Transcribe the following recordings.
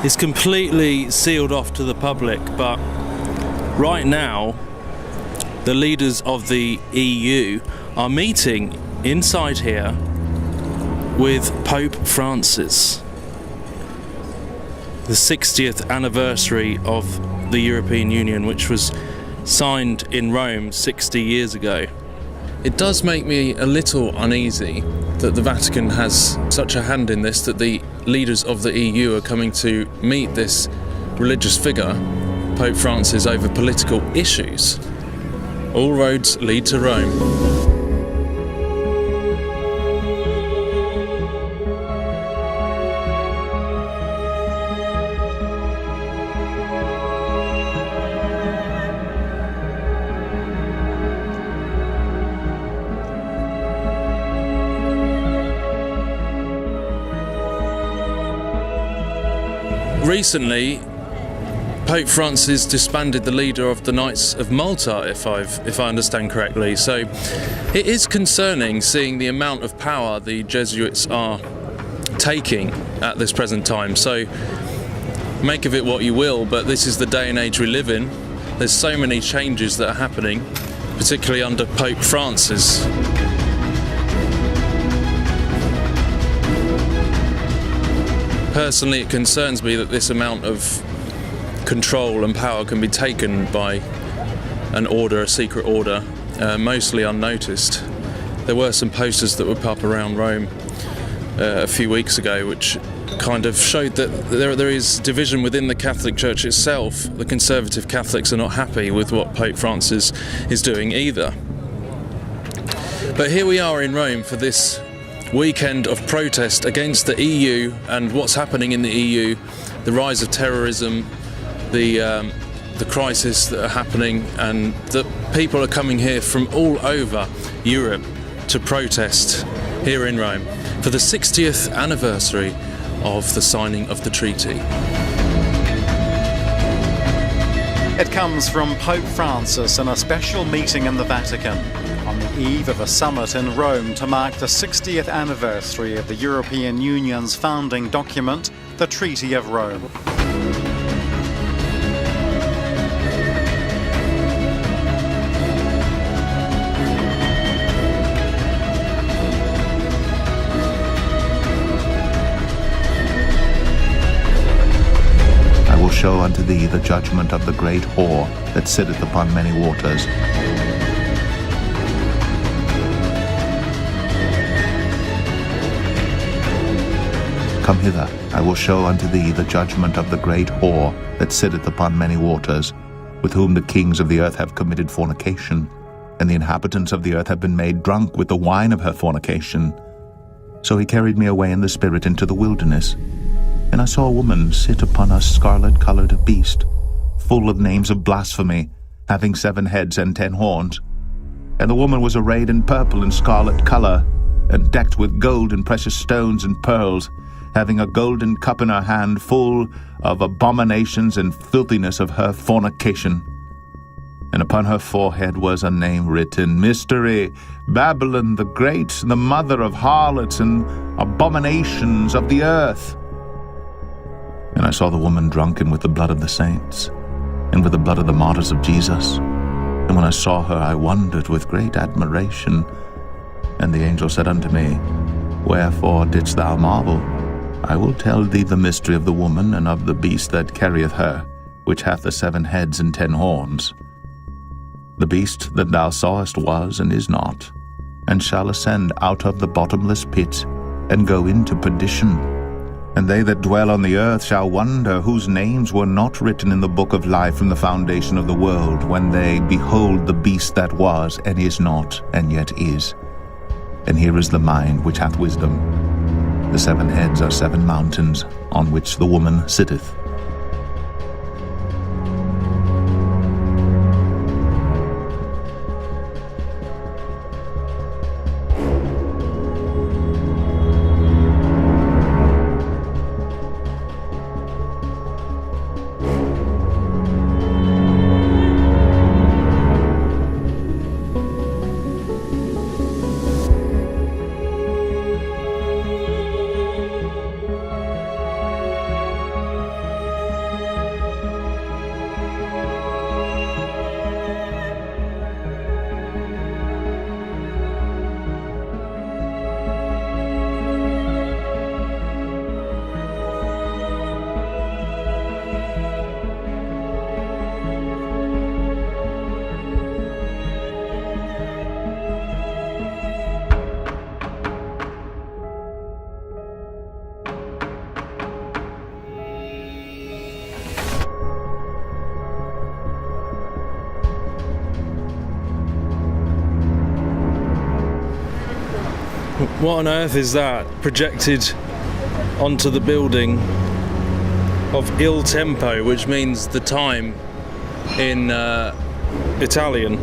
is completely sealed off to the public, but right now the leaders of the EU are meeting inside here with Pope Francis. The 60th anniversary of the European Union, which was signed in Rome 60 years ago. It does make me a little uneasy that the Vatican has such a hand in this, that the leaders of the EU are coming to meet this religious figure, Pope Francis, over political issues. All roads lead to Rome. Recently, Pope Francis disbanded the leader of the Knights of Malta, if I understand correctly. So it is concerning seeing the amount of power the Jesuits are taking at this present time. So make of it what you will, but this is the day and age we live in. There's so many changes that are happening, particularly under Pope Francis. Personally, it concerns me that this amount of control and power can be taken by an order, a secret order, mostly unnoticed. There were some posters that were put up around Rome a few weeks ago which kind of showed that there is division within the Catholic Church itself. The conservative Catholics are not happy with what Pope Francis is doing either. But here we are in Rome for this weekend of protest against the EU and what's happening in the EU, the rise of terrorism, the crisis that are happening, and that people are coming here from all over Europe to protest here in Rome for the 60th anniversary of the signing of the treaty. It comes from Pope Francis in a special meeting in the Vatican on the eve of a summit in Rome to mark the 60th anniversary of the European Union's founding document, the Treaty of Rome. I will show unto thee the judgment of the great whore that sitteth upon many waters. Come hither, I will show unto thee the judgment of the great whore that sitteth upon many waters, with whom the kings of the earth have committed fornication, and the inhabitants of the earth have been made drunk with the wine of her fornication. So he carried me away in the spirit into the wilderness, and I saw a woman sit upon a scarlet-colored beast, full of names of blasphemy, having 7 heads and 10 horns. And the woman was arrayed in purple and scarlet color, and decked with gold and precious stones and pearls, having a golden cup in her hand full of abominations and filthiness of her fornication. And upon her forehead was a name written, Mystery, Babylon the Great, the mother of harlots and abominations of the earth. And I saw the woman drunken with the blood of the saints, and with the blood of the martyrs of Jesus. And when I saw her, I wondered with great admiration. And the angel said unto me, Wherefore didst thou marvel? I will tell thee the mystery of the woman and of the beast that carrieth her, which hath the 7 heads and 10 horns. The beast that thou sawest was and is not, and shall ascend out of the bottomless pit, and go into perdition. And they that dwell on the earth shall wonder, whose names were not written in the book of life from the foundation of the world, when they behold the beast that was, and is not, and yet is. And here is the mind which hath wisdom. The 7 heads are 7 mountains, on which the woman sitteth. What on earth is that projected onto the building of Il Tempo, which means the time in Italian?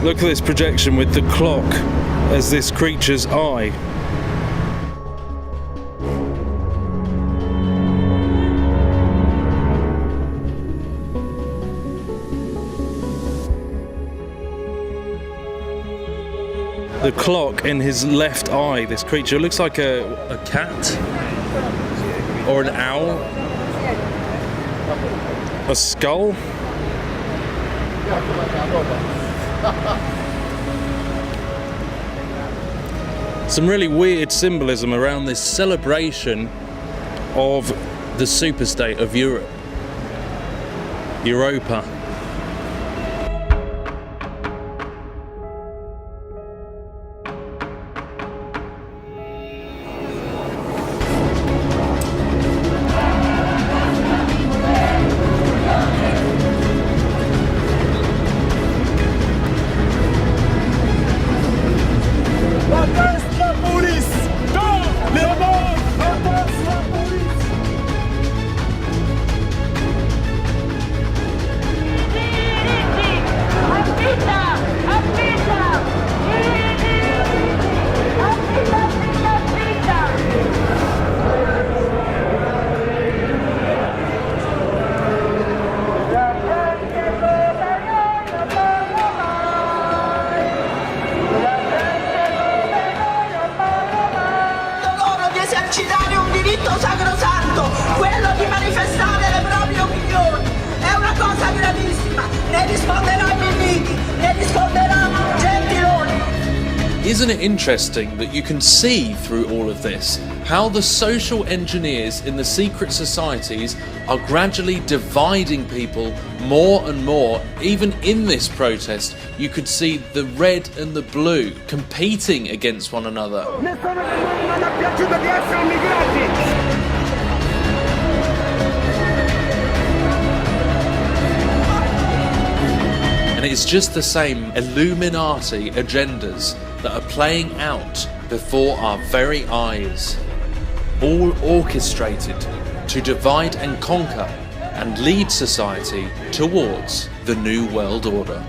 Look at this projection with the clock as this creature's eye. The clock in his left eye, this creature looks like a cat or an owl, a skull. Some really weird symbolism around this celebration of the superstate of Europe, Europa. esercitare un diritto sacrosanto, quello di manifestare le proprie opinioni. È una cosa gravissima, ne risponderanno i Miti, ne risponderà Gentiloni. Isn't it interesting that you can see through all of this how the social engineers in the secret societies are gradually dividing people more and more? Even in this protest, you could see the red and the blue competing against one another. And it's just the same Illuminati agendas that are playing out before our very eyes, all orchestrated to divide and conquer and lead society towards the New World Order.